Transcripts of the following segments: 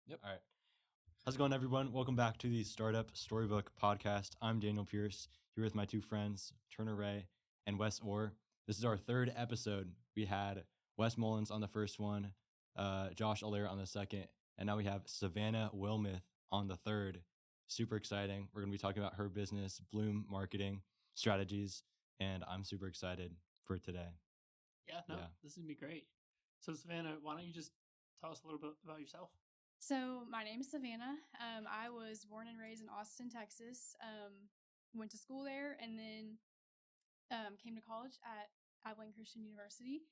Yep. All right. How's it going, everyone? Welcome back to the Startup Storybook podcast. I'm Daniel Pierce, here with my two friends, Turner Ray and Wes Orr. This is our third episode. We had Wes Mullins on the first one, Josh Allaire on the second, and now we have Savanna Wilmoth on the third. Super exciting. We're going to be talking about her business, Bloom Marketing Strategies, and I'm super excited for today. This is going to be great. So, Savannah, why don't you just tell us a little bit about yourself? So my name is Savanna. I was born and raised in Austin, Texas. Went to school there and then came to college at Abilene Christian University.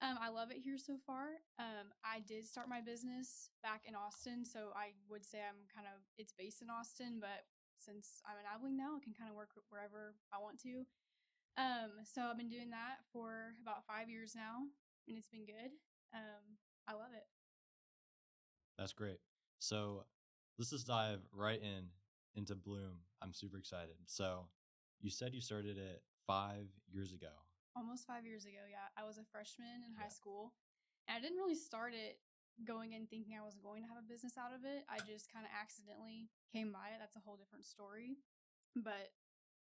I love it here so far. I did start my business back in Austin, so I would say it's based in Austin, but since I'm in Abilene now, I can kind of work wherever I want to. So I've been doing that for about 5 years now, and it's been good. I love it. That's great. So let's just dive right into Bloom. I'm super excited. So you said you started it 5 years ago. Almost 5 years ago, yeah. I was a freshman in high school. And I didn't really start it going in thinking I was going to have a business out of it. I just kind of accidentally came by it. That's a whole different story. But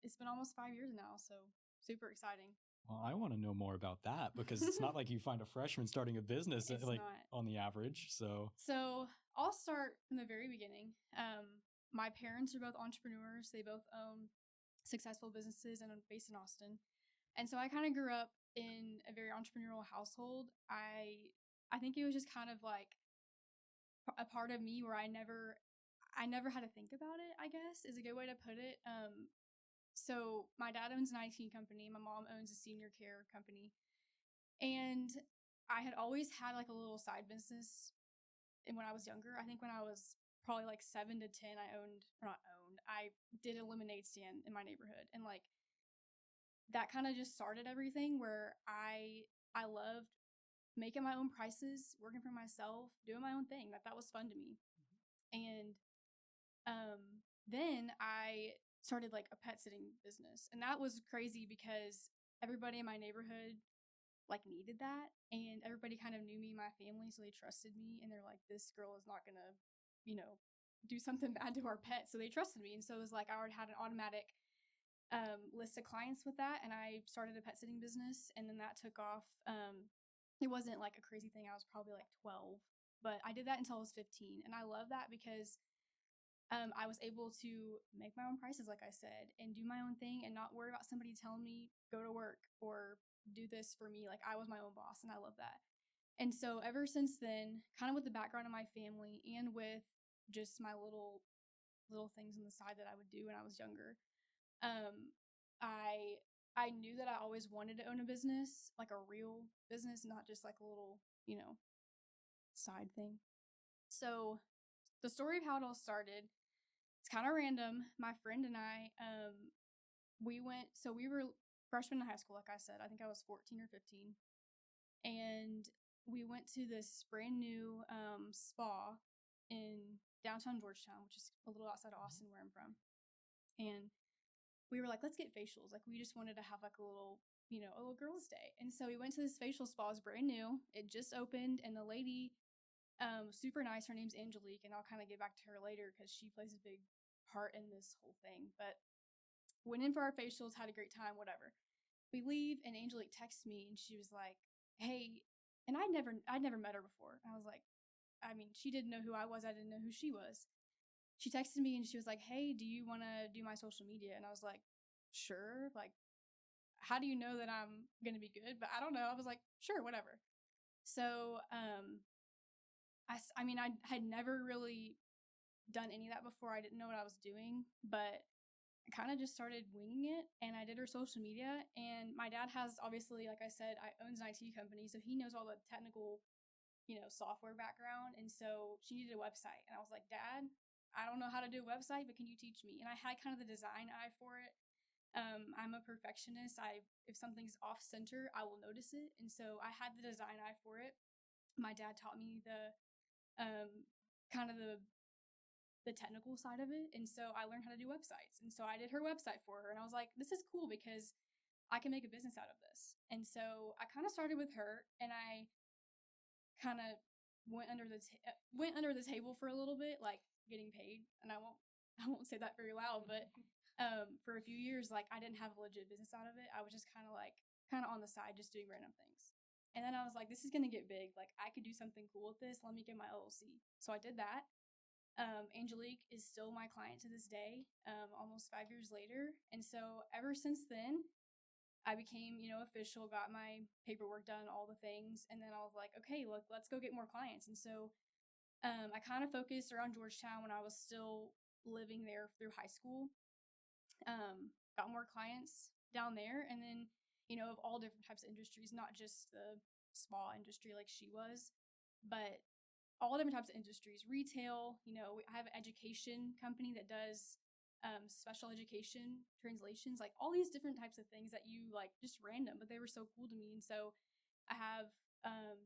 it's been almost 5 years now, so super exciting. Well, I want to know more about that because it's not like you find a freshman starting a business It's like not. on the average. So I'll start from the very beginning. My parents are both entrepreneurs. They both own successful businesses and are based in Austin. And so I kind of grew up in a very entrepreneurial household. I think it was just kind of like a part of me where I never had to think about it, I guess, is a good way to put it. So my dad owns an IT company. My mom owns a senior care company. And I had always had like a little side business. And when I was younger, I think when I was probably like 7 to 10, I did a lemonade stand in my neighborhood. And like that kind of just started everything where I loved making my own prices, working for myself, doing my own thing. Like that was fun to me. And then I started like a pet sitting business, and that was crazy because everybody in my neighborhood like needed that, and everybody kind of knew me and my family, so they trusted me, and they're like, this girl is not gonna, do something bad to our pet, so they trusted me. And so it was like I already had an automatic list of clients with that, and I started a pet sitting business, and then that took off. It wasn't like a crazy thing. I was probably like 12, but I did that until I was 15, and I love that because I was able to make my own prices, like I said, and do my own thing and not worry about somebody telling me go to work or do this for me. Like I was my own boss, and I love that. And so ever since then, kind of with the background of my family and with just my little things on the side that I would do when I was younger, I knew that I always wanted to own a business, like a real business, not just like a little, side thing. So the story of how it all started, it's kind of random. My friend and I, we were freshmen in high school, like I said. I think I was 14 or 15. And we went to this brand new spa in downtown Georgetown, which is a little outside of Austin, where I'm from. And we were like, let's get facials. Like we just wanted to have like a little girls' day. And so we went to this facial spa. It was brand new. It just opened, and the lady, super nice. Her name's Angelique, and I'll kind of get back to her later because she plays a big part in this whole thing. But went in for our facials, had a great time, whatever. We leave, and Angelique texts me, and she was like, hey, and I'd never met her before. I was like, I mean, she didn't know who I was. I didn't know who she was. She texted me, and she was like, hey, do you want to do my social media? And I was like, sure. Like, how do you know that I'm going to be good? But I don't know. I was like, sure, whatever. So, I had never really done any of that before. I didn't know what I was doing, but I kind of just started winging it, and I did her social media. And my dad has, obviously, like I said, owns an IT company, so he knows all the technical, software background. And so she needed a website, and I was like, Dad, I don't know how to do a website, but can you teach me? And I had kind of the design eye for it. I'm a perfectionist. If something's off center, I will notice it. And so I had the design eye for it. My dad taught me the kind of the technical side of it. And so I learned how to do websites. And so I did her website for her. And I was like, this is cool because I can make a business out of this. And so I kind of started with her, and I kind of went under the table for a little bit, like getting paid. And I won't say that very loud, but for a few years, like I didn't have a legit business out of it. I was just kind of on the side, just doing random things. And then I was like, this is gonna get big. Like I could do something cool with this. Let me get my LLC. So I did that. Angelique is still my client to this day, almost 5 years later. And so ever since then, I became, official, got my paperwork done, all the things. And then I was like, okay, look, let's go get more clients. And so I kind of focused around Georgetown when I was still living there through high school. Got more clients down there. And then, of all different types of industries, not just the spa industry like she was, but all different types of industries, retail, I have an education company that does special education translations, like all these different types of things that you like just random, but they were so cool to me. And so I have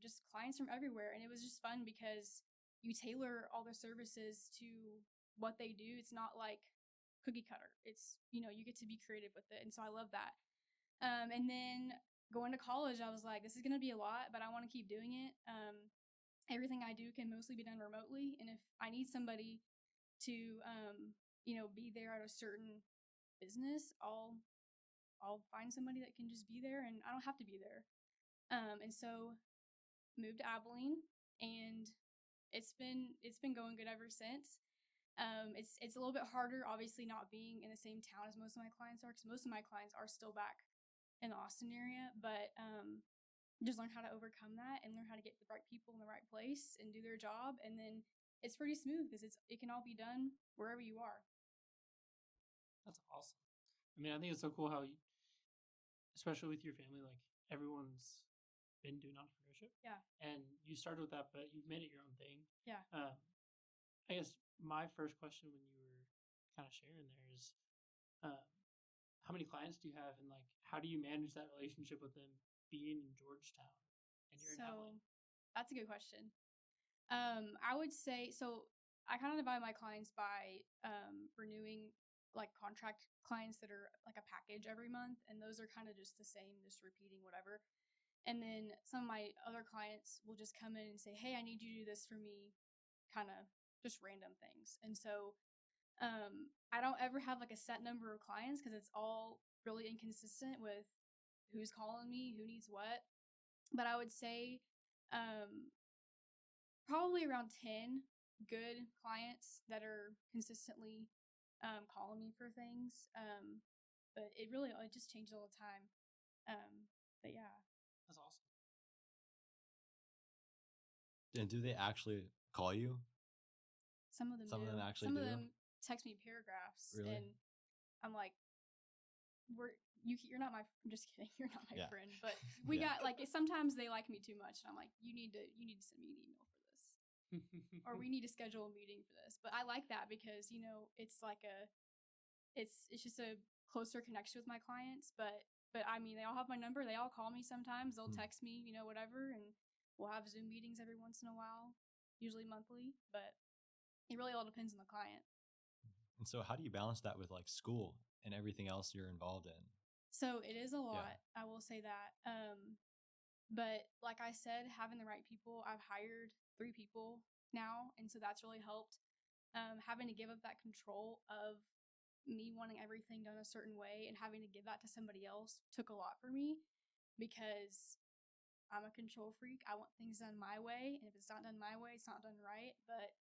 just clients from everywhere. And it was just fun because you tailor all the services to what they do. It's not like cookie cutter. It's, you get to be creative with it. And so I love that. And then going to college, I was like, this is going to be a lot, but I want to keep doing it. Everything I do can mostly be done remotely. And if I need somebody to, be there at a certain business, I'll find somebody that can just be there and I don't have to be there. And so moved to Abilene, and it's been going good ever since. It's a little bit harder, obviously, not being in the same town as most of my clients are, because most of my clients are still back in the Austin area, but just learn how to overcome that and learn how to get the right people in the right place and do their job. And then it's pretty smooth because it can all be done wherever you are. That's awesome. I mean, I think it's so cool how especially with your family, like everyone's been doing entrepreneurship. Yeah. And you started with that, but you've made it your own thing. Yeah. I guess my first question when you were kind of sharing there is, how many clients do you have, and like, how do you manage that relationship with them being in Georgetown and you're in Abilene? That's a good question. I would say, so I kind of divide my clients by renewing like contract clients that are like a package every month, and those are kind of just the same, just repeating whatever. And then some of my other clients will just come in and say, hey, I need you to do this for me, kind of just random things. And so I don't ever have like a set number of clients because it's all really inconsistent with who's calling me, who needs what. But I would say probably around 10 good clients that are consistently calling me for things. But it just changes all the time. But yeah. That's awesome. And do they actually call you? Some of them Some do. of them actually Some do? of them text me paragraphs. Really? And I'm like, you're not my, I'm just kidding. You're not my friend. But we got like, sometimes they like me too much. And I'm like, you need to send me an email for this. Or we need to schedule a meeting for this. But I like that because, it's like it's just a closer connection with my clients. But I mean, they all have my number. They all call me sometimes. They'll text me, whatever. And we'll have Zoom meetings every once in a while, usually monthly. But it really all depends on the client. And so how do you balance that with like school and everything else you're involved in? So it is a lot. I will say that. But like I said, having the right people, I've hired 3 people now. And so that's really helped. Having to give up that control of me wanting everything done a certain way and having to give that to somebody else took a lot for me because I'm a control freak. I want things done my way. And if it's not done my way, it's not done right. But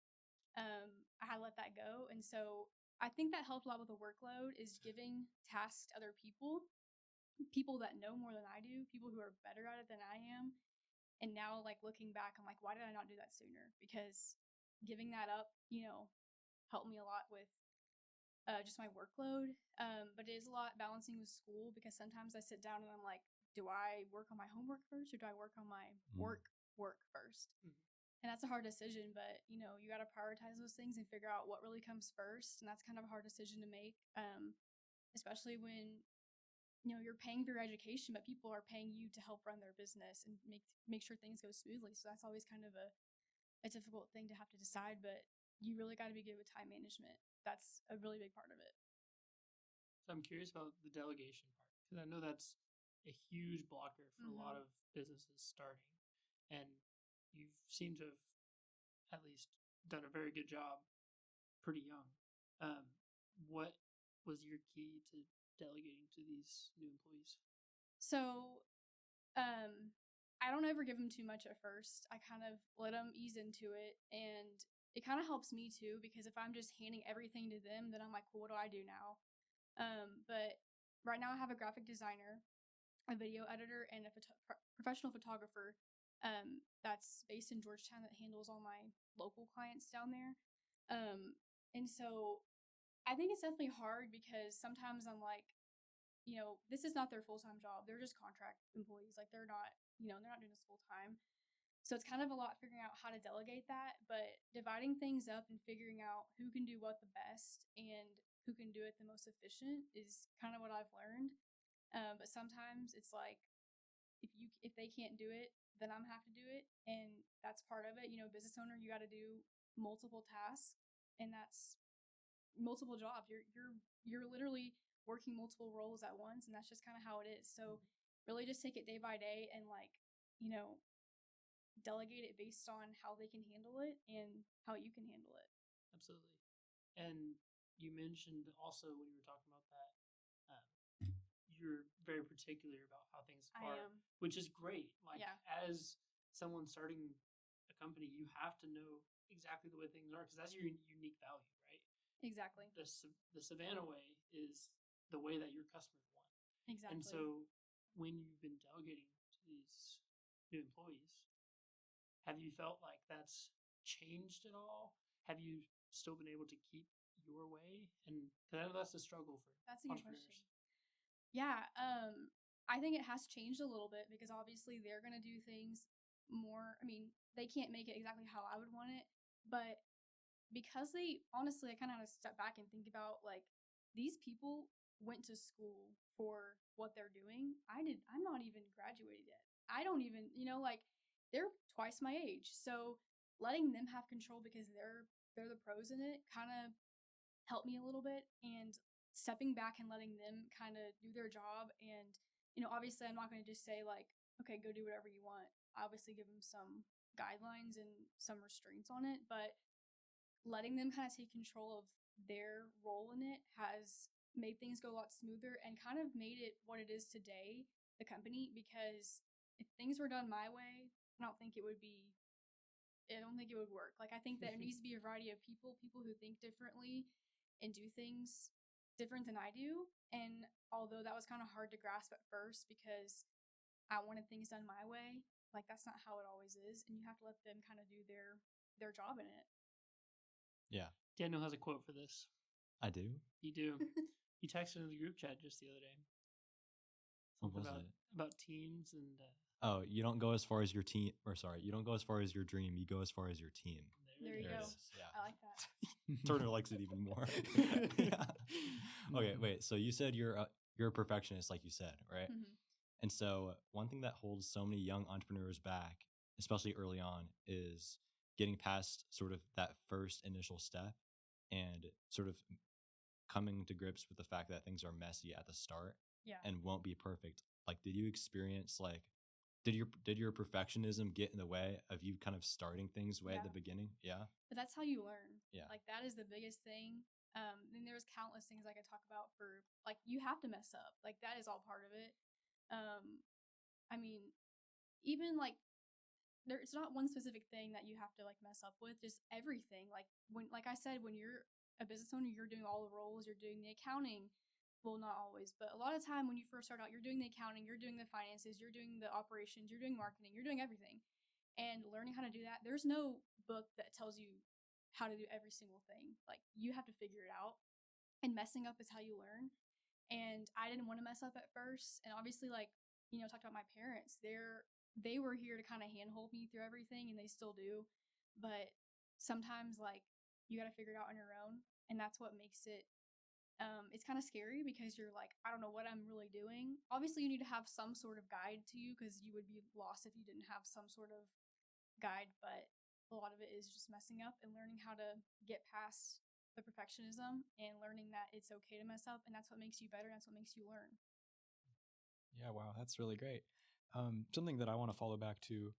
I had to let that go. And so I think that helped a lot with the workload is giving tasks to other people that know more than I do, people who are better at it than I am. And now, like, looking back, I'm like, why did I not do that sooner? Because giving that up, helped me a lot with just my workload. But it is a lot balancing with school because sometimes I sit down and I'm like, do I work on my homework first or do I work on my work first? And that's a hard decision, but you got to prioritize those things and figure out what really comes first. And that's kind of a hard decision to make, especially when you're paying for your education, but people are paying you to help run their business and make sure things go smoothly. So that's always kind of a difficult thing to have to decide, but you really got to be good with time management. That's a really big part of it. So I'm curious about the delegation part because I know that's a huge blocker for a lot of businesses starting, and you seem to have at least done a very good job pretty young. What was your key to delegating to these new employees? So, I don't ever give them too much at first. I kind of let them ease into it, and it kind of helps me too, because if I'm just handing everything to them, then I'm like, cool, what do I do now? But right now I have a graphic designer, a video editor, and a professional photographer that's based in Georgetown that handles all my local clients down there. And so I think it's definitely hard because sometimes I'm like, this is not their full-time job. They're just contract employees. Like they're not doing this full time. So it's kind of a lot figuring out how to delegate that, but dividing things up and figuring out who can do what the best and who can do it the most efficient is kind of what I've learned. But sometimes it's like if they can't do it, then I'm have to do it, and that's part of it. Business owner, you got to do multiple tasks, and that's multiple jobs. You're literally working multiple roles at once, and that's just kind of how it is. So really just take it day by day and you know delegate it based on how they can handle it and how you can handle it. Absolutely. And you mentioned also when you were talking about that, you're very particular about how things I are, am. which is great. Like Yeah. as someone starting a company, you have to know exactly the way things are because that's your unique value, right? Exactly. The Savanna way is the way that your customers want. Exactly. And so when you've been delegating to these new employees, have you felt like that's changed at all? Have you still been able to keep your way? And because I know that's a struggle for That's a good entrepreneurs. question. Yeah, I think it has changed a little bit because obviously they're gonna do things more. I mean, they can't make it exactly how I would want it, but because they honestly, I kind of had to step back and think about like these people went to school for what they're doing. I'm not even graduated yet. I don't even, like they're twice my age. So letting them have control because they're the pros in it kind of helped me a little bit, and stepping back and letting them kind of do their job. And obviously I'm not going to just say like, okay, go do whatever you want. I obviously give them some guidelines and some restraints on it, but letting them kind of take control of their role in it has made things go a lot smoother and kind of made it what it is today, the company. Because if things were done my way, I don't think it would work. Like I think that there needs to be a variety of people who think differently and do things different than I do. And although that was kind of hard to grasp at first because I wanted things done my way, like that's not how it always is, and you have to let them kind of do their job in it. Yeah. Daniel has a quote for this. I do. You do. You texted in the group chat just the other day. What was Something it? about teams and Oh, you don't go as far as your team, or sorry, you don't go as far as your dream. You go as far as your team. There you There go. it is. Yeah. I like that. Turner likes it even more. Yeah. Okay, wait. So you said you're a perfectionist, like you said, right? Mhm. And so one thing that holds so many young entrepreneurs back, especially early on, is getting past sort of that first initial step and sort of coming to grips with the fact that things are messy at the start Yeah. and won't be perfect. Like, did you experience like did your perfectionism get in the way of you kind of starting things way at the beginning? Yeah. But that's how you learn. Yeah. Like that is the biggest thing. And there's countless things I could talk about for like you have to mess up. Like that is all part of it. I mean, even like it's not one specific thing that you have to like mess up with, just everything. Like I said, when you're a business owner, you're doing all the roles, you're doing the accounting. Well, not always, but a lot of time when you first start out, you're doing the accounting, you're doing the finances, you're doing the operations, you're doing marketing, you're doing everything. And learning how to do that, there's no book that tells you how to do every single thing. Like you have to figure it out. And messing up is how you learn. And I didn't want to mess up at first. And obviously, like, talked about my parents. They were here to kind of handhold me through everything, and they still do. But sometimes, like, you got to figure it out on your own. And that's what makes it it's kind of scary because you're like, I don't know what I'm really doing. Obviously, you need to have some sort of guide to you because you would be lost if you didn't have some sort of guide. But a lot of it is just messing up and learning how to get past the perfectionism and learning that it's okay to mess up, and that's what makes you better. And that's what makes you learn. Yeah, wow, that's really great. Something that I want to follow back to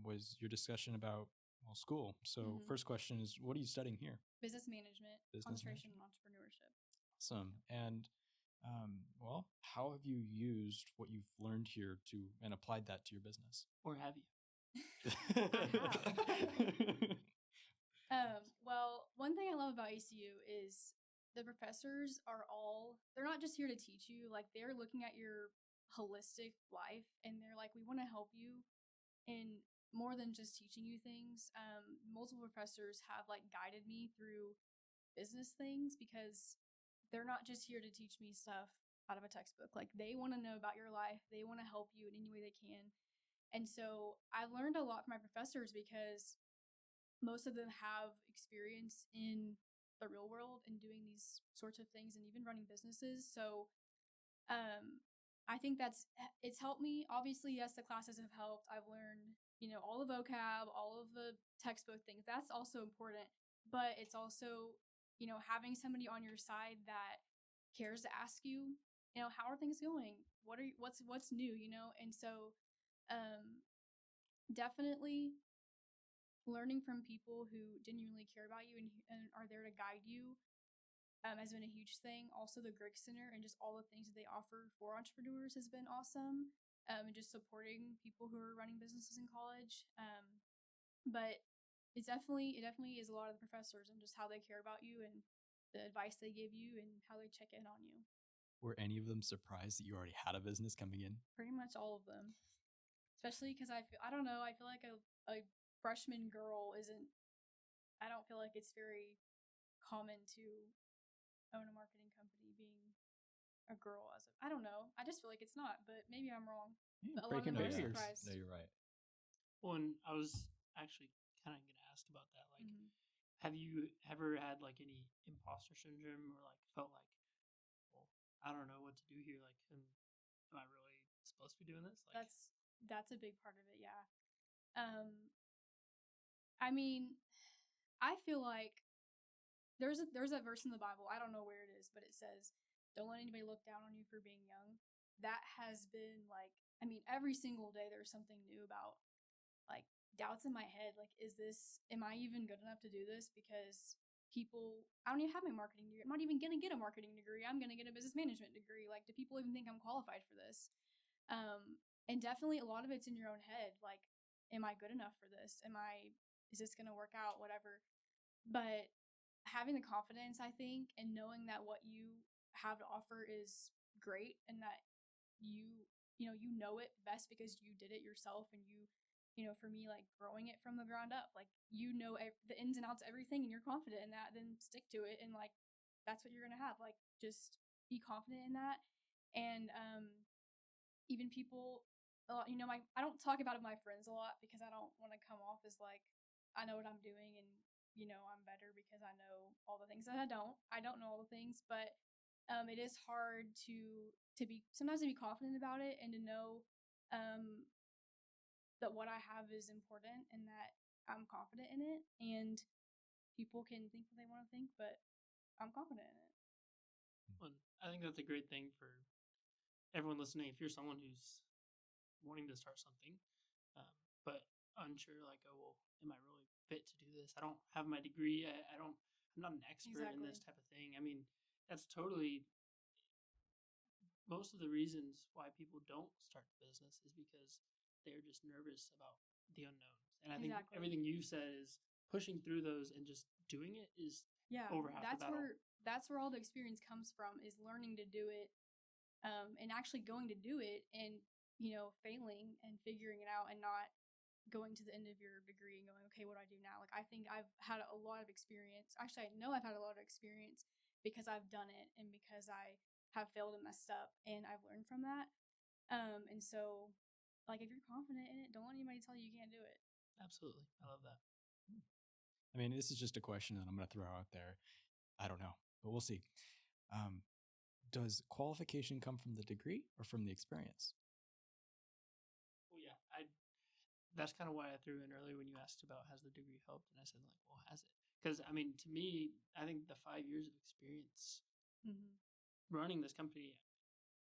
was your discussion about Well, school. So Mhm. first question is, what are you studying here? Business management, Business concentration on entrepreneurship. Awesome. And well, how have you used what you've learned here and applied that to your business? Or have you? Well, one thing I love about ECU is the professors they're not just here to teach you, like they're looking at your holistic life and they're like, we want to help you in more than just teaching you things. Multiple professors have like guided me through business things because they're not just here to teach me stuff out of a textbook. Like they want to know about your life. They want to help you in any way they can. And so I learned a lot from my professors because most of them have experience in the real world and doing these sorts of things and even running businesses. So I think it's helped me. Obviously, yes, the classes have helped. I've learned, all the vocab, all of the textbook things. That's also important. But it's also, having somebody on your side that cares to ask you, how are things going? What's new, And so definitely learning from people who genuinely care about you and are there to guide you has been a huge thing. Also, the Greg Center and just all the things that they offer for entrepreneurs has been awesome. And just supporting people who are running businesses in college. But it definitely is a lot of the professors and just how they care about you and the advice they give you and how they check in on you. Were any of them surprised that you already had a business coming in? Pretty much all of them. Especially because I don't know, I feel like a freshman girl I don't feel like it's very common to own a marketing company being a girl I don't know. I just feel like it's not, but maybe I'm wrong. Yeah, But a lot of breaking them were barriers. surprised. No, you're right. Well, and I was actually kind of going to ask about that. Like, have you ever had like any imposter syndrome or like felt like, well, I don't know what to do here. Like, am I really supposed to be doing this? Like, that's a big part of it. Yeah. I mean, I feel like there's a verse in the Bible. I don't know where it is, but it says, "Don't let anybody look down on you for being young." That has been like, I mean, every single day there's something new about like doubts in my head. Like, am I even good enough to do this? Because I don't even have my marketing degree. I'm not even going to get a marketing degree. I'm going to get a business management degree. Like, do people even think I'm qualified for this? And definitely a lot of it's in your own head. Like, am I good enough for this? Is this going to work out? Whatever. But having the confidence, I think, and knowing that what you have to offer is great and that you know it best because you did it yourself and for me, like growing it from the ground up, like the ins and outs of everything and you're confident in that, then stick to it and like that's what you're gonna have. Like just be confident in that. And even people I don't talk about it with my friends a lot because I don't want to come off as like I know what I'm doing and I'm better because I know all the things that I don't know all the things. But it is hard to be sometimes to be confident about it and to know that what I have is important and that I'm confident in it. And people can think what they want to think, but I'm confident in it. well, I think that's a great thing for everyone listening. If you're someone who's wanting to start something, but unsure, like, oh well, am I really fit to do this? I don't have my degree. I'm not an expert in this type of thing. I mean, that's totally most of the reasons why people don't start a business is because they're just nervous about the unknowns. And I think everything you've said is pushing through those and just doing it is over half the battle. That's where all the experience comes from, is learning to do it and actually going to do it and failing and figuring it out and not going to the end of your degree and going, okay, what do I do now? Like, I think I've had a lot of experience. Actually, I know I've had a lot of experience because I've done it and because I have failed and messed up and I've learned from that. And so, like, if you're confident in it, don't let anybody tell you you can't do it. Absolutely. I love that. I mean, this is just a question that I'm going to throw out there. I don't know, but we'll see. Does qualification come from the degree or from the experience? Well, yeah, that's kind of why I threw in earlier when you asked about has the degree helped, and I said like, well, has it? Because I mean, to me, I think the 5 years of experience running this company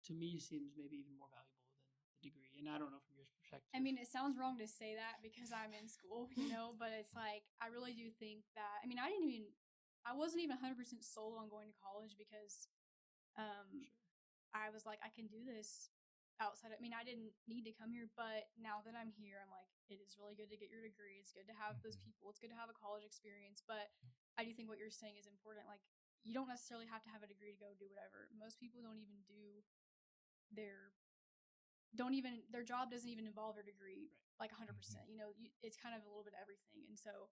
to me seems maybe even more valuable than the degree? And I don't know from your perspective. I mean, it sounds wrong to say that because I'm in school, but it's like, I really do think that, I mean, I wasn't even 100% sold on going to college because I was like, I can do this outside. I mean, I didn't need to come here, but now that I'm here, I'm like, it is really good to get your degree. It's good to have those people. It's good to have a college experience. But I do think what you're saying is important. Like, you don't necessarily have to have a degree to go do whatever. Most people don't even do their job doesn't even involve their degree like 100%. It's kind of a little bit of everything. And so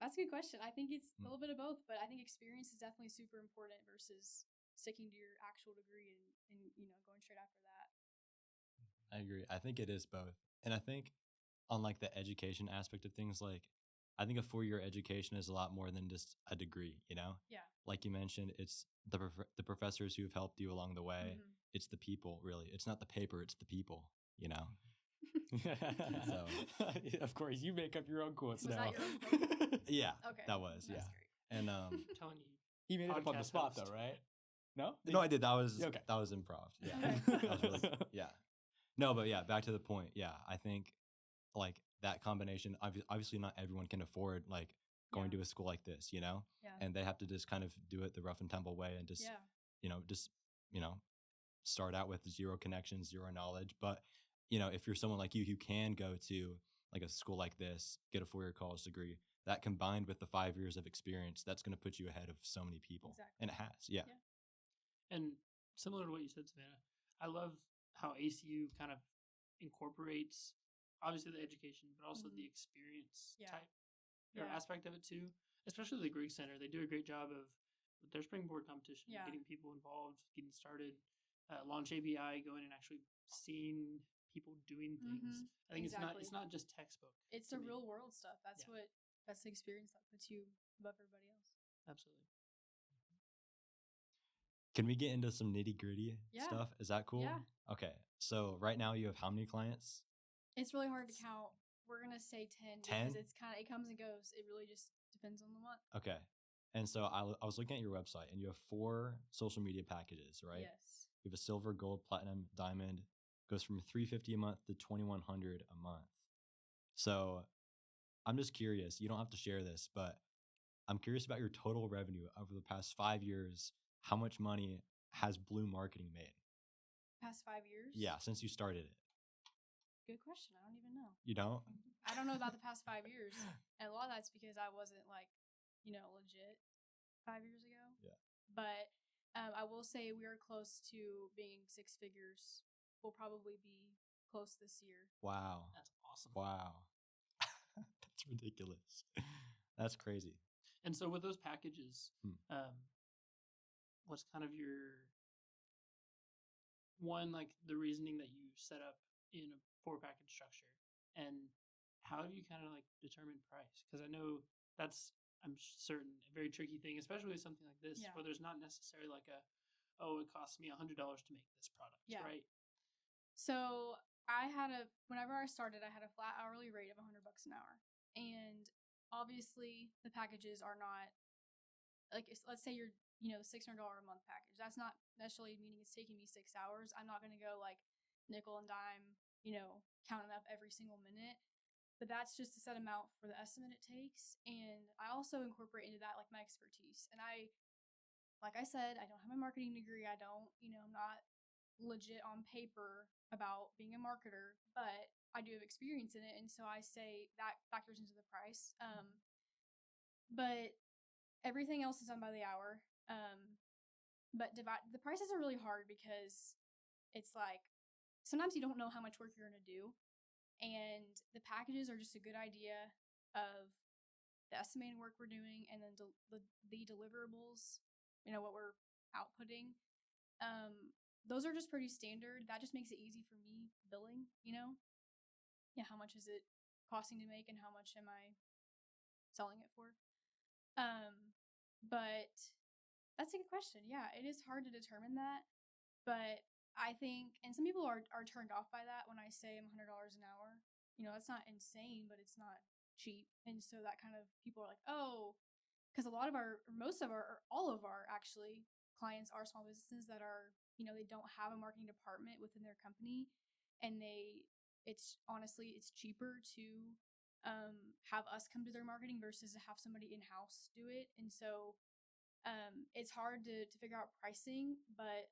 that's a good question. I think it's a little bit of both, but I think experience is definitely super important versus sticking to your actual degree and going straight after that. I agree. I think it is both. And I think on like the education aspect of things, like I think a 4-year education is a lot more than just a degree, Yeah. Like you mentioned, it's the professors who have helped you along the way. It's the people, really. It's not the paper, it's the people, So, of course, you make up your own quotes Was now. that your own quote? Yeah, Okay. that was, That's yeah. great. And I'm telling you. He made it up on the Podcast spot, host. though, right? No? no, I did. That was Okay. that was improv. Yeah. Okay. That was really, yeah. No, but yeah, back to the point. Yeah, I think like that combination, obviously not everyone can afford like going to a school like this, Yeah. and they have to just kind of do it the rough and tumble way and just, start out with zero connections, zero knowledge. But, if you're someone like you who can go to like a school like this, get a 4-year college degree, that combined with the 5 years of experience, that's going to put you ahead of so many people. Exactly. And it has. Yeah. And similar to what you said, Savannah, I love how ACU kind of incorporates obviously the education, but also the experience type or aspect of it too. Especially the Greek Center, they do a great job of with their springboard competition, getting people involved, getting started. Launch ABI, going and actually seeing people doing things. I think it's not just textbook. It's the real world stuff. That's the experience that puts you above everybody else. Absolutely. Can we get into some nitty gritty stuff? Is that cool? Yeah. Okay. So right now you have how many clients? It's really hard to count. We're gonna say 10 10? because it comes and goes. It really just depends on the month. Okay. And so I was looking at your website and you have 4 social media packages, right? Yes. You have a silver, gold, platinum, diamond. Goes from $350 a month to $2,100 a month. So I'm just curious. You don't have to share this, but I'm curious about your total revenue over the past 5 years. How much money has Blue Marketing made? Past 5 years? Yeah, since you started it. Good question. I don't even know. You don't? I don't know about the past 5 years. And a lot of that's because I wasn't legit 5 years ago. Yeah. But I will say we are close to being 6 figures. We'll probably be close this year. Wow. That's awesome. Wow. That's ridiculous. That's crazy. And so with those packages, what's kind of your the reasoning that you set up in a 4-package structure, and how do you kind of determine price? Because I know that's, I'm certain, a very tricky thing, especially with something like this, where there's not necessarily it costs me $100 to make this product, right? So whenever I started, I had a flat hourly rate of $100 an hour. And obviously the packages are not let's say you're, $600 a month package. That's not necessarily meaning it's taking me 6 hours. I'm not going to go nickel and dime, counting up every single minute. But that's just a set amount for the estimate it takes. And I also incorporate into that my expertise. And like I said, I don't have a marketing degree. I don't, I'm not legit on paper about being a marketer, but I do have experience in it. And so I say that factors into the price. But everything else is done by the hour. But the prices are really hard because it's sometimes you don't know how much work you're going to do. And the packages are just a good idea of the estimated work we're doing and then the deliverables, what we're outputting. Those are just pretty standard. That just makes it easy for me billing, how much is it costing to make and how much am I selling it for? But that's a good question. Yeah, it is hard to determine that. But I think, and some people are turned off by that when I say I'm $100 an hour. That's not insane, but it's not cheap. And so that kind of, people are like, oh, because all of our actually clients are small businesses that are they don't have a marketing department within their company, and it's cheaper to have us come to their marketing versus to have somebody in-house do it. And so it's hard to figure out pricing, but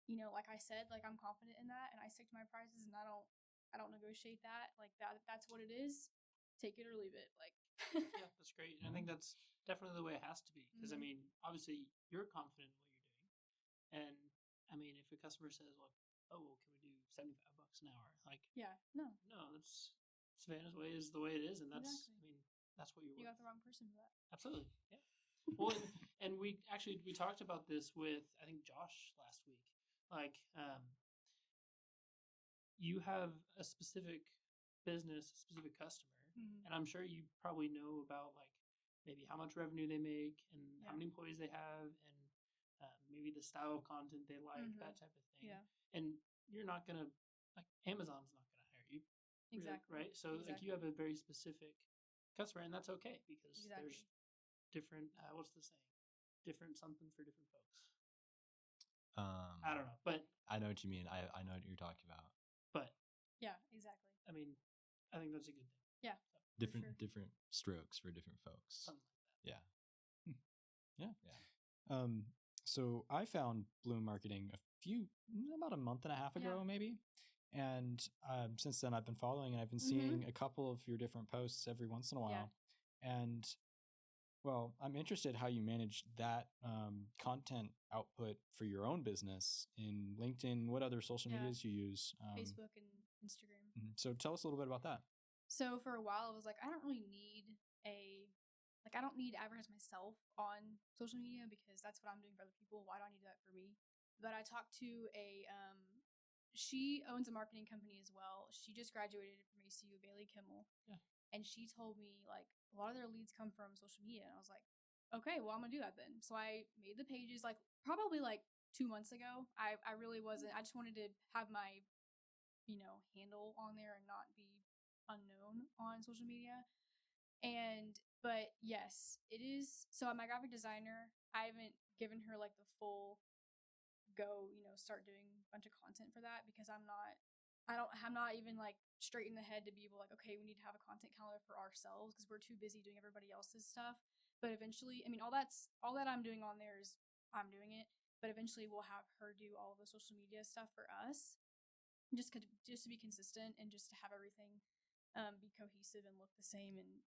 like I said, like I'm confident in that and I stick to my prices, and I don't negotiate that. Like that's what it is. Take it or leave it. Like Yeah, that's great. And I think that's definitely the way it has to be. Because I mean, obviously you're confident in what you're doing. And I mean, if a customer says like, oh, well, can we do $75 an hour? Like, yeah, no, that's Savannah's way is the way it is. And that's, exactly. I mean, that's what you're You got the wrong person for that. Absolutely. Yeah. Well, and we talked about this with, I think, Josh last week. Like, you have a specific business, a specific customer, and I'm sure you probably know about like maybe how much revenue they make and how many employees they have, and maybe the style of content they like, that type of thing. Yeah. And you're not gonna like Amazon's not gonna hire you, Exactly. right? So like you have a very specific customer, and that's okay because there's different. What's the saying? Different something for different folks. I don't know, but I know what you mean. I know what you're talking about. But yeah, exactly. I mean, I think that's a good thing. Yeah. So, Different strokes for different folks. Something like that. Yeah. Yeah. So I found Bloom Marketing about a month and a half ago, maybe. And since then I've been following and I've been seeing a couple of your different posts every once in a while. And well, I'm interested how you manage that content output for your own business in LinkedIn. What other social medias you use? Facebook and Instagram. So tell us a little bit about that. So for a while, I was like, I don't really need I don't need to advertise myself on social media because that's what I'm doing for other people. Why do I need that for me? But I talked to she owns a marketing company as well. She just graduated from ACU, Bailey Kimmel. Yeah. And she told me like a lot of their leads come from social media. And I was like, okay, well, I'm going to do that then. So I made the pages like probably like 2 months ago. I really wasn't. I just wanted to have my, handle on there and not be unknown on social media. But yes, it is. So I'm a graphic designer. I haven't given her like the full go, start doing a bunch of content for that because I'm not even like straight in the head to be able like, okay, we need to have a content calendar for ourselves because we're too busy doing everybody else's stuff. But eventually, I mean, all that I'm doing on there is I'm doing it. But eventually we'll have her do all of the social media stuff for us just to be consistent and just to have everything be cohesive and look the same, and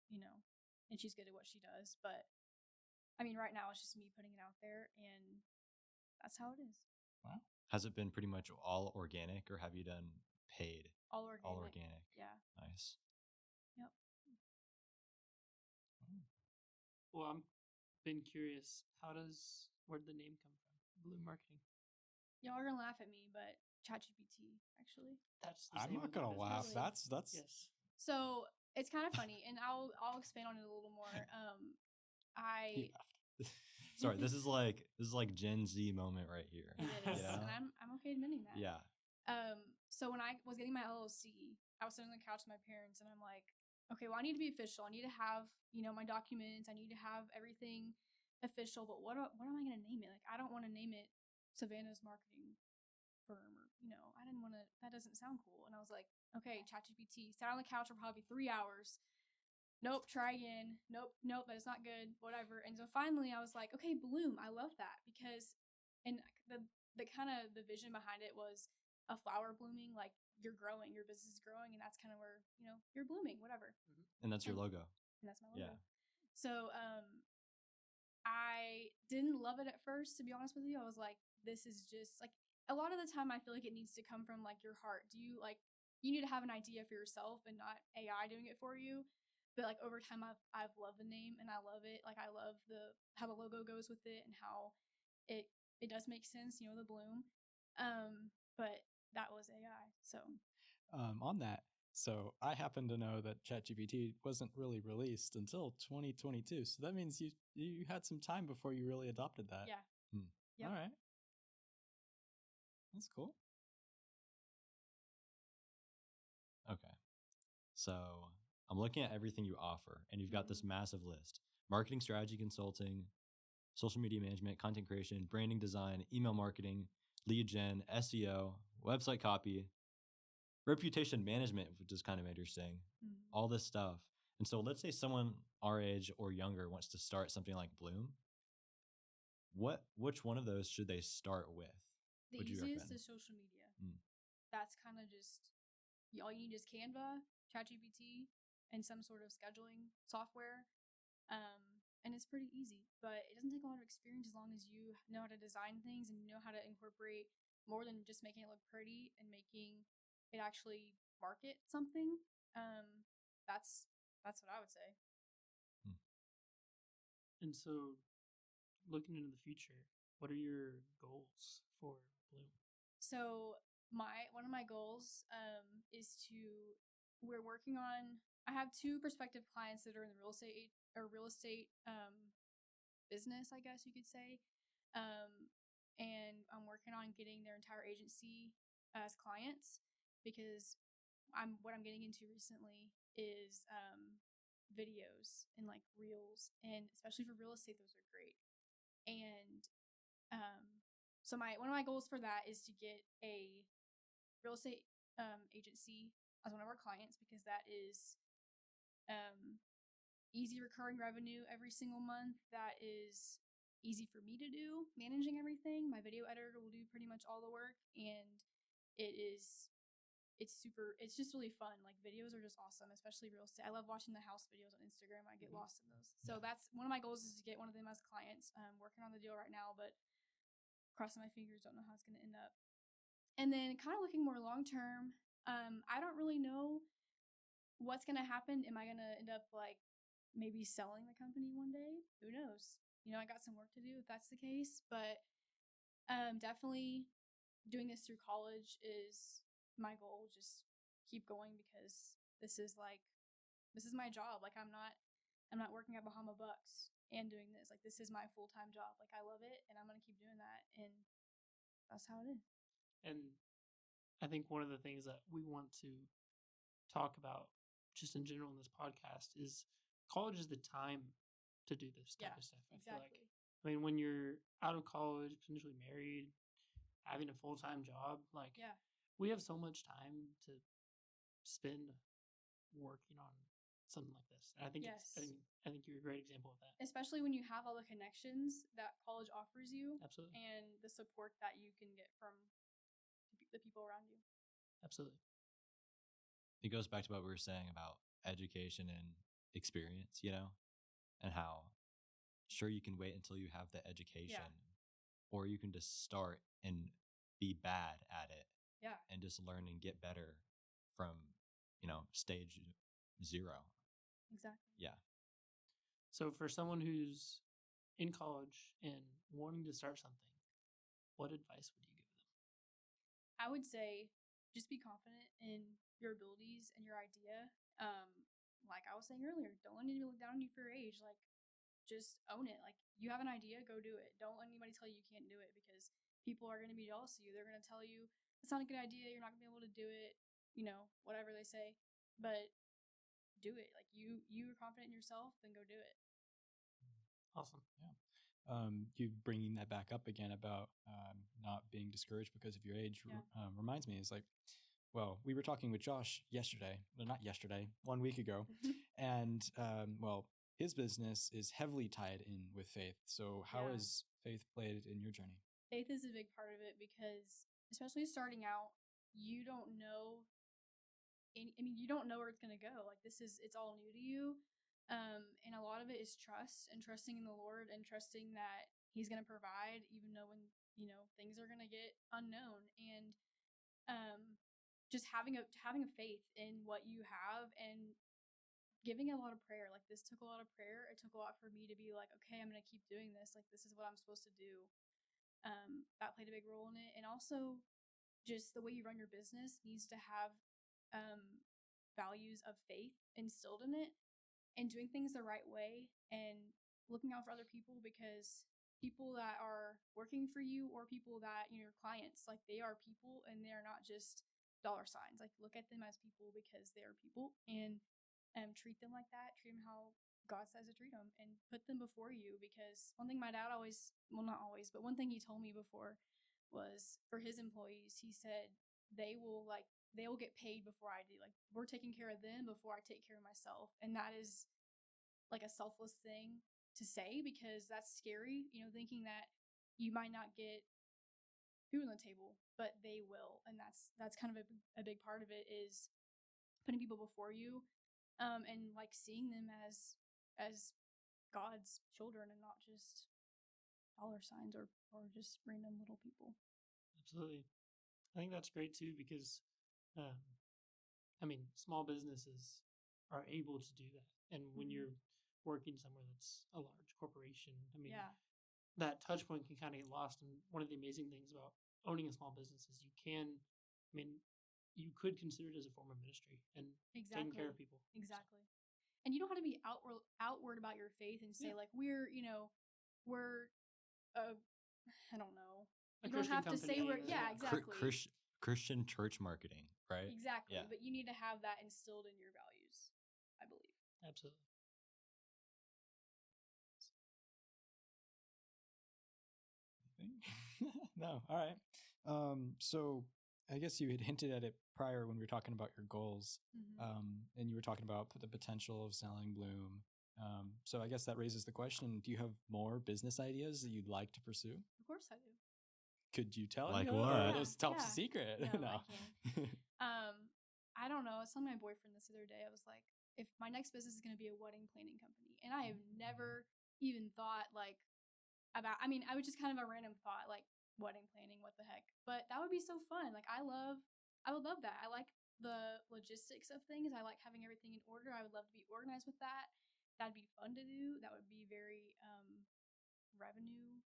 and she's good at what she does. But I mean, right now it's just me putting it out there, and that's how it is. Wow. Has it been pretty much all organic, or have you done paid? All organic. All organic. Yeah. Nice. Yep. Well, I'm been curious. Where'd the name come from? Bloom Marketing. Y'all are gonna laugh at me, but ChatGPT actually. That's. I'm not gonna laugh. That's yes. So it's kind of funny, and I'll expand on it a little more. Sorry, this is like Gen Z moment right here. It is, and I'm okay admitting that. Yeah. So when I was getting my LLC, I was sitting on the couch with my parents, and I'm like, okay, well, I need to be official. I need to have my documents. I need to have everything official. But what am I gonna name it? Like, I don't want to name it Savannah's marketing firm, or I didn't want to. That doesn't sound cool. And I was like, okay, ChatGPT. Sat on the couch for probably 3 hours. Nope, try again. Nope, that is not good. Whatever. And so finally, I was like, okay, Bloom. I love that because, and the kind of the vision behind it was a flower blooming, like you're growing, your business is growing, and that's kind of where you're blooming, whatever. And that's your logo. And that's my logo. Yeah. So I didn't love it at first, to be honest with you. I was like, this is just like, a lot of the time I feel like it needs to come from like your heart. You need to have an idea for yourself and not AI doing it for you. But like over time I've loved the name and I love it. Like I love how the logo goes with it and how it does make sense, the bloom. But that was AI. So on that, so I happen to know that ChatGPT wasn't really released until 2022. So that means you had some time before you really adopted that. Yeah. Yep. All right. That's cool. Okay. So I'm looking at everything you offer, and you've got this massive list: marketing strategy consulting, social media management, content creation, branding design, email marketing, lead gen, SEO, website copy, reputation management, which is kind of interesting, all this stuff. And so let's say someone our age or younger wants to start something like Bloom. Which one of those should they start with? The easiest is social media. That's kind of just, all you need is Canva, ChatGPT, and some sort of scheduling software. And it's pretty easy, but it doesn't take a lot of experience as long as you know how to design things and you know how to incorporate more than just making it look pretty and making it actually market something. That's what I would say. And so, looking into the future, what are your goals for Bloom? So one of my goals is we're working on. I have 2 prospective clients that are in the real estate business, I guess you could say, and I'm working on getting their entire agency as clients, because what I'm getting into recently is videos and like reels, and especially for real estate, those are great. And so one of my goals for that is to get a real estate agency as one of our clients, because that is easy recurring revenue every single month. That is easy for me to do, managing everything. My video editor will do pretty much all the work, and it's just really fun. Like, videos are just awesome, especially real estate. I love watching the house videos on Instagram. I get lost in those. So that's one of my goals, is to get one of them as clients. I'm working on the deal right now, but crossing my fingers, don't know how it's going to end up. And then kind of looking more long term, I don't really know what's going to happen. Am I going to end up like maybe selling the company one day? Who knows? I got some work to do if that's the case, but definitely doing this through college is my goal. Just keep going, because this is my job. Like, I'm not working at Bahama Bucks and doing this. Like, this is my full-time job. Like, I love it, and I'm going to keep doing that, and that's how it is. And I think one of the things that we want to talk about just in general in this podcast is college is the time to do this type of stuff. I feel like, when you're out of college, potentially married, having a full-time job, like, we have so much time to spend working on something like this. And I think I think you're a great example of that. Especially when you have all the connections that college offers you. Absolutely. And the support that you can get from the people around you. Absolutely. It goes back to what we were saying about education and experience, and how sure you can wait until you have the education, or you can just start and be bad at it, and just learn and get better from, stage 0. Exactly. Yeah. So for someone who's in college and wanting to start something, what advice would you give them? I would say just be confident in your abilities and your idea. Like I was saying earlier, don't let anybody look down on you for your age. Like, just own it. Like, you have an idea, go do it. Don't let anybody tell you can't do it, because people are going to be jealous of you. They're going to tell you it's not a good idea, you're not going to be able to do it, whatever they say. But do it. Like, you are confident in yourself, then go do it. Awesome. Yeah. You bringing that back up again about not being discouraged because of your age reminds me, is like, well, we were talking with Josh yesterday. Well, not yesterday, 1 week ago. And, his business is heavily tied in with faith. So how has faith played in your journey? Faith is a big part of it, because especially starting out, you don't know. You don't know where it's going to go. Like, it's all new to you. And a lot of it is trust, and trusting in the Lord, and trusting that He's going to provide, even though when, things are going to get unknown. And just having a faith in what you have, and giving a lot of prayer. Like, this took a lot of prayer. It took a lot for me to be like, okay, I'm going to keep doing this. Like, this is what I'm supposed to do. That played a big role in it. And also, just the way you run your business needs to have values of faith instilled in it, and doing things the right way, and looking out for other people, because people that are working for you, or people that, your clients, like, they are people, and they are not just dollar signs. Like, look at them as people, because they are people, and treat them like that. Treat them how God says to treat them, and put them before you. Because one thing my dad always, well, not always, but one thing he told me before was for his employees. He said they will get paid before I do. Like, we're taking care of them before I take care of myself. And that is like a selfless thing to say, because that's scary, thinking that you might not get food on the table, but they will. And that's kind of a big part of it, is putting people before you, and like seeing them as God's children and not just dollar signs or just random little people. Absolutely. I think that's great too, because small businesses are able to do that. And when you're working somewhere that's a large corporation, that touch point can kind of get lost. And one of the amazing things about owning a small business is you could consider it as a form of ministry and taking care of people. Exactly. And you don't have to be outward about your faith and say, like, we're I don't know. You don't have to say we're, exactly. Christian church marketing, right? Exactly. Yeah. But you need to have that instilled in your values, I believe. Absolutely. No. All right. So I guess you had hinted at it prior when we were talking about your goals, and you were talking about the potential of selling Bloom. So I guess that raises the question: do you have more business ideas that you'd like to pursue? Of course I do. Could you tell? Like me? what? It's top secret. No. I can. I don't know. I was telling my boyfriend this other day. I was like, if my next business is going to be a wedding planning company, and I have never even thought about. I was just kind of a random thought, like wedding planning. What the heck? But that would be so fun. Like, I would love that. I like the logistics of things. I like having everything in order. I would love to be organized with that. That'd be fun to do. That would be very revenue,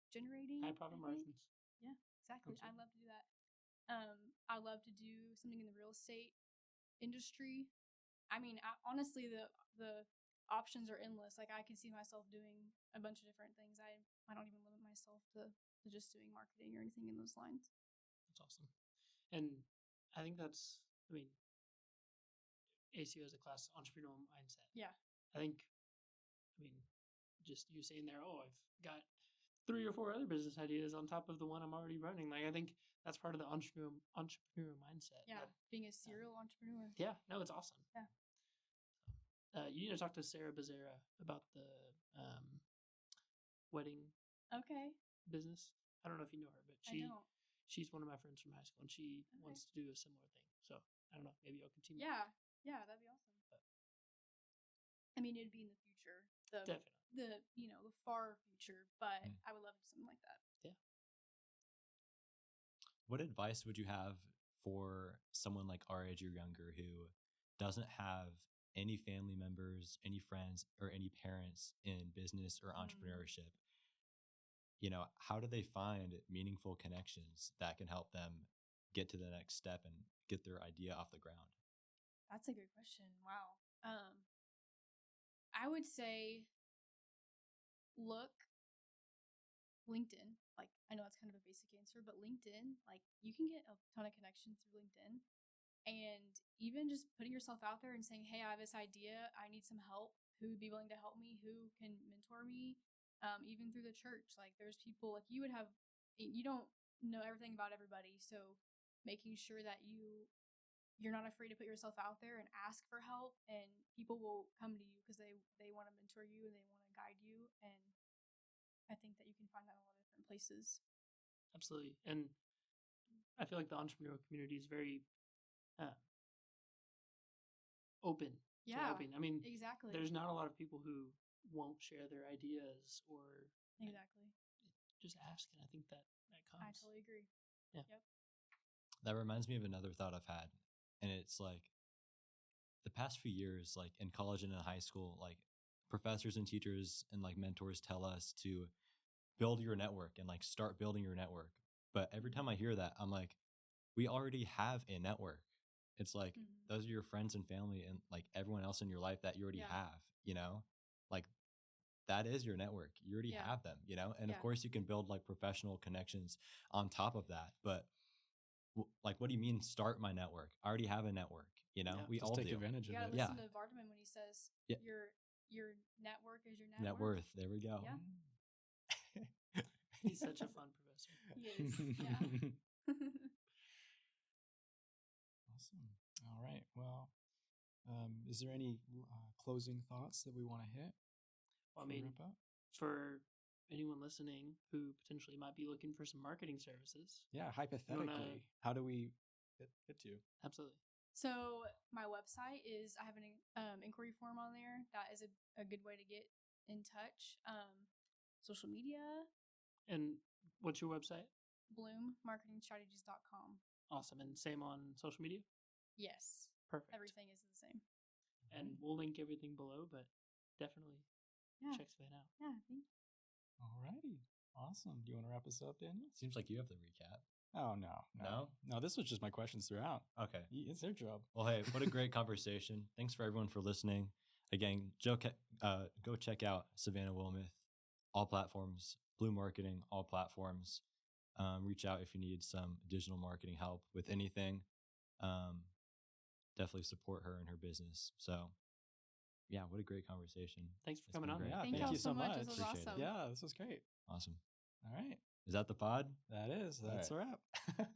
generating. High profit margins. Yeah, exactly. I'd love to do that. I love to do something in the real estate industry. Honestly, the options are endless. Like, I can see myself doing a bunch of different things. I don't even limit myself to just doing marketing or anything in those lines. That's awesome. And I think that's, ACO is a class entrepreneurial mindset. Yeah. I think, just you saying there, I've got 3 or 4 other business ideas on top of the one I'm already running. Like, I think that's part of the entrepreneurial mindset. Yeah, being a serial entrepreneur. Yeah, no, it's awesome. Yeah. You need to talk to Sarah Becerra about the wedding business. I don't know if you know her, but she's one of my friends from high school, and she wants to do a similar thing. So I don't know, maybe you'll continue. Yeah, that'd be awesome. It'd be in the future. Definitely. The far future, but I would love something like that. Yeah. What advice would you have for someone like our age or younger who doesn't have any family members, any friends, or any parents in business or entrepreneurship? How do they find meaningful connections that can help them get to the next step and get their idea off the ground? That's a good question. Wow. I would say look LinkedIn. Like, I know it's kind of a basic answer, but LinkedIn, like, you can get a ton of connections through LinkedIn. And even just putting yourself out there and saying, hey, I have this idea. I need some help. Who would be willing to help me? Who can mentor me? Even through the church. Like, there's people, like, you don't know everything about everybody. So making sure that you're not afraid to put yourself out there and ask for help, and people will come to you because they want to mentor you and they want to guide you. And I think that you can find that in a lot of different places. Absolutely. And I feel like the entrepreneurial community is very open to helping. Exactly. There's not a lot of people who won't share their ideas or just ask, and I think that comes. I totally agree. Yeah. Yep. That reminds me of another thought I've had, and it's like the past few years, like in college and in high school, like professors and teachers and like mentors tell us to build your network and like start building your network. But every time I hear that, I'm like, we already have a network. It's like those are your friends and family and like everyone else in your life that you already have, like that is your network. You already have them, and of course you can build like professional connections on top of that. But like, what do you mean start my network? I already have a network, we just all take do. advantage You of gotta it. listen to Vardaman when he says your network is your net Net worth. There we go. Yeah. He's such a fun professor. answer. He is. Yeah. Awesome. All right. Well, is there any closing thoughts that we want to hit? Well, I before we mean, wrap up? for anyone listening who potentially might be looking for some marketing services, Yeah, hypothetically, how do we hit you? absolutely. So my website is, I have an inquiry form on there. That is a good way to get in touch. Social media, And what's your website? bloommarketingstrategies.com. Awesome. And same on social media? Yes. Perfect. Everything is the same. And we'll link everything below, but definitely Yeah. check Savanna out. Yeah. Thank you. Alrighty. Awesome. Do you want to wrap us up, Daniel? Seems like you have the recap. Oh, no. This was just my questions throughout. Okay. It's their job. Well, hey, what a great conversation. Thanks for everyone for listening. Again, go check out Savanna Wilmoth, all platforms, Bloom Marketing, all platforms. Reach out if you need some digital marketing help with anything. Definitely support her in her business. So, yeah, what a great conversation. Thanks for It's coming been on. great. Yeah, Thank thank y'all you so much. This was Appreciate it. awesome. Yeah, this was great. Awesome. All right. Is that the pod? That's All a wrap.